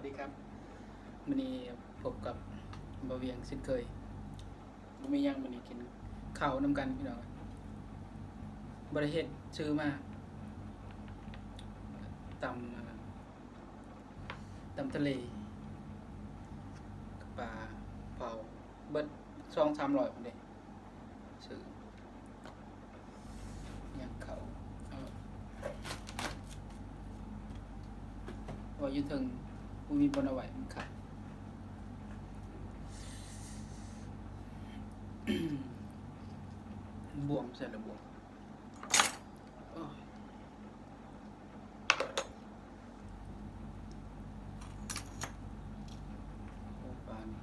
วัสดีครับวันนี้พบกับบะเวียงเช่นเคยบ่มีหยังวันนี้กินข้าวนำกันพี่น้องบริเฮ็ดชื่อมาตตำทะเลกับปลาเผาเบิด2-300พุ่นเด้ชื่อหยังเขาเอาว่าอยู่เทิงบ่มีบ่อนเอาไว้มันขาด บวมเสร็จแล้วบวมโอ้ยโอ้ปลานี่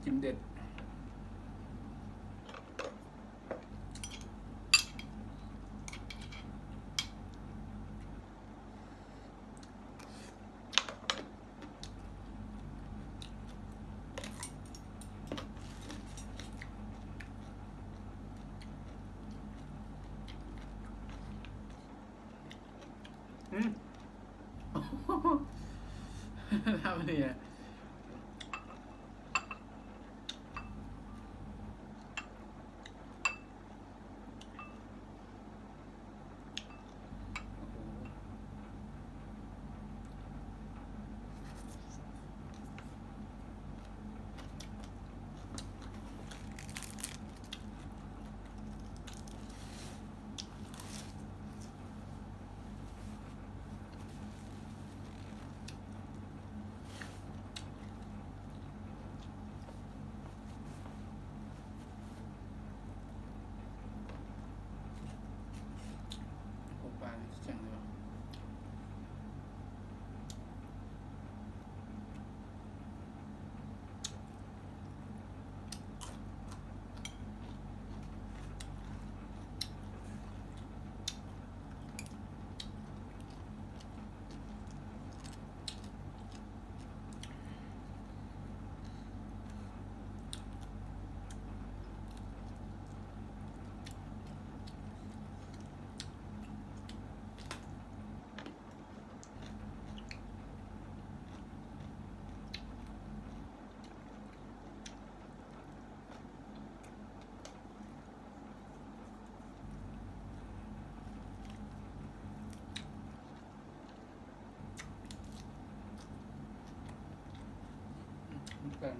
จิ้มเด็ดอืม ทำเนี่ยโอ้ปลานี่จังเลยว่ะแป้ง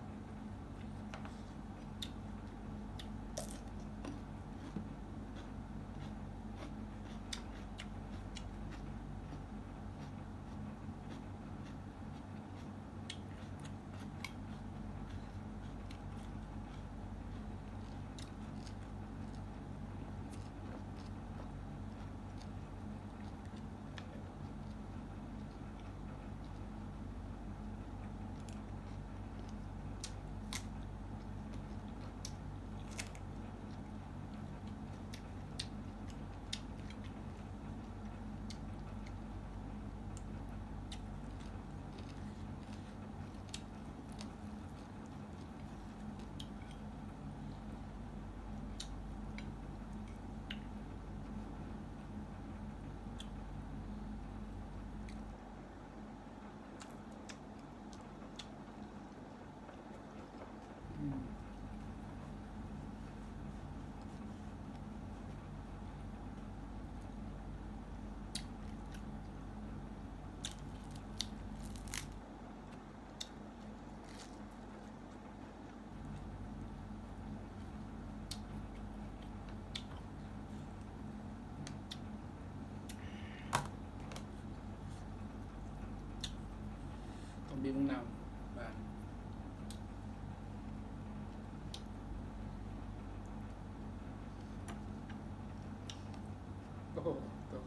หตก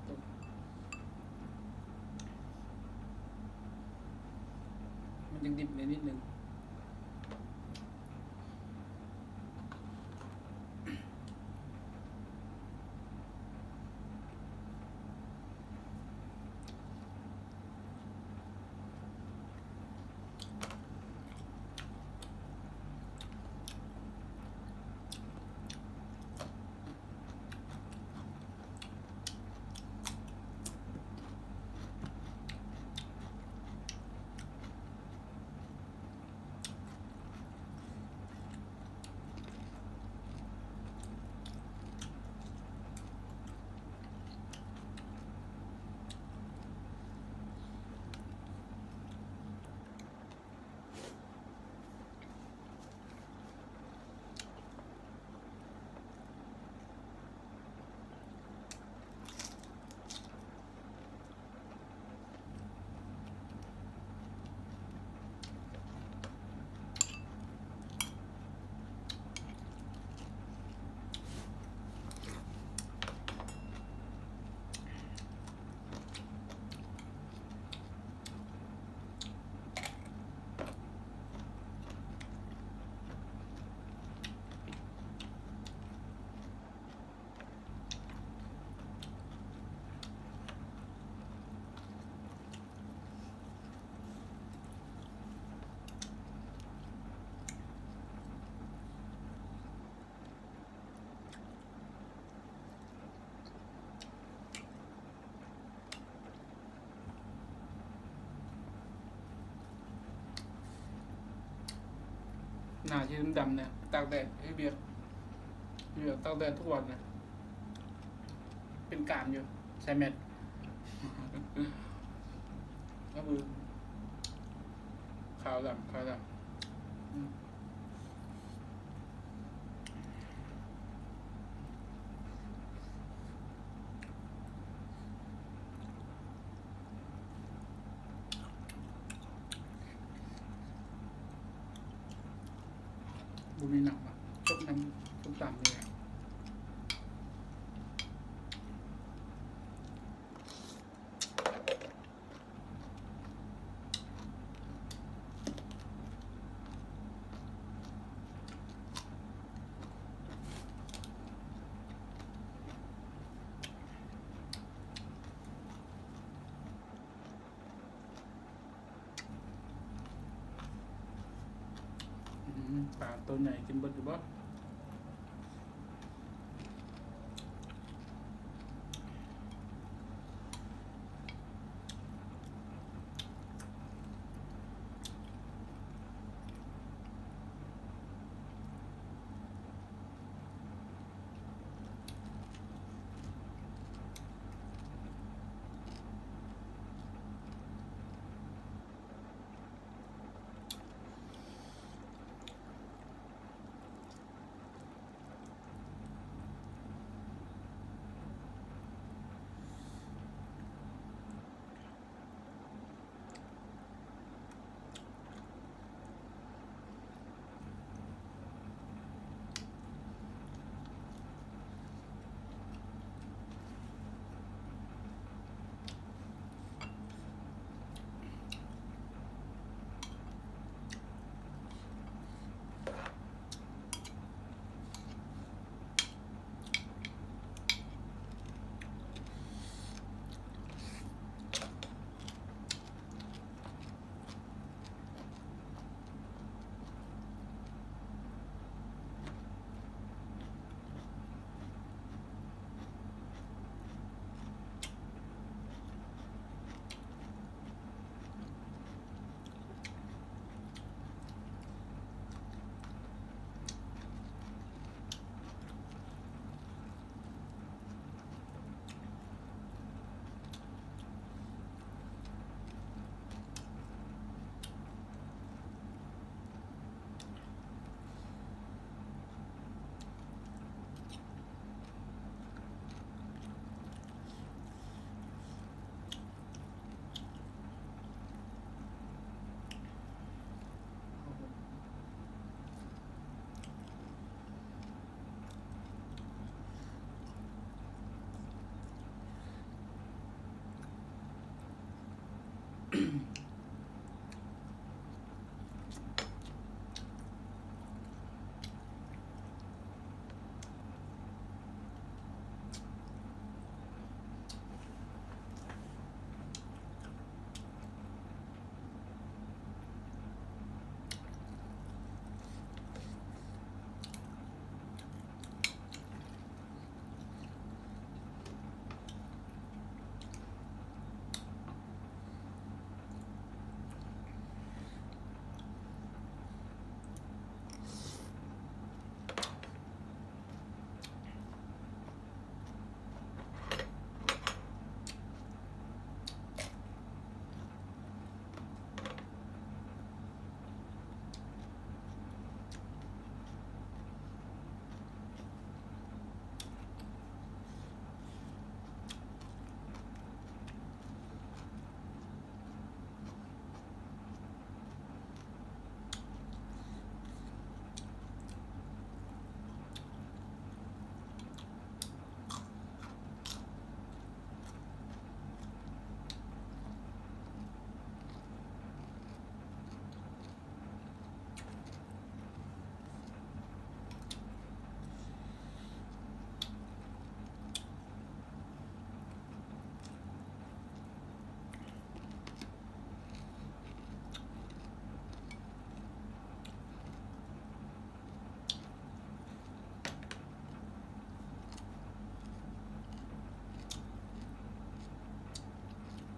มันยังดิบนิดนึงหน้าที่ดำๆเนี่ยตากแดดให้เบียร์ตากแดดทุกวันนะเป็นการอยู่ใส่แมสก็คือขาวดำบุมีหนักอ่ะชกน้ำชกต่ำเลยอ่ะปลาตัวใหญ่กินเบิดอยู่บ่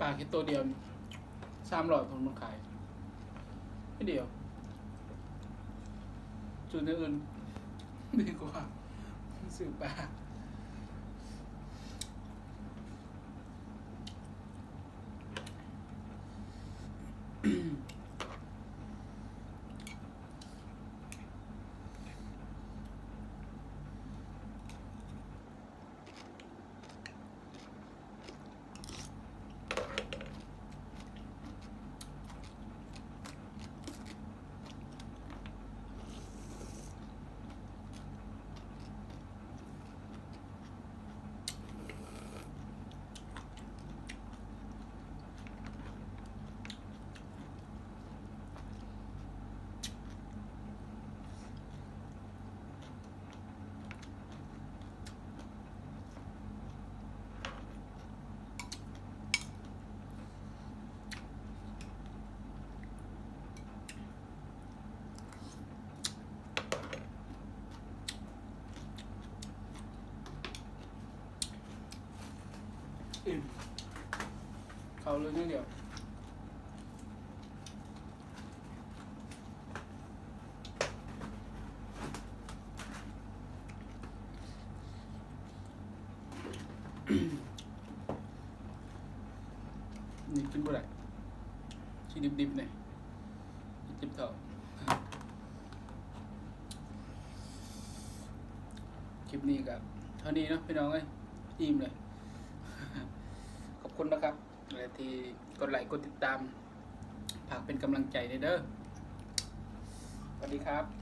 ปลาแค่ตัวเดียว300คนมันขายไม่เดียวจุดอื่นดีกว่าซื้อปลาเขาเลยนิดเดียวนี่กินบ่ได้ชิ้นดิบๆเนี่ยจิบเถอะคลิปนี้กับเท่านี้เนาะพี่น้องเอ้ยอิ่มเลย ขอบคุณนะครับและที่กดไลค์กดติดตามฝากเป็นกำลังใจในเด้อสวัสดีครับ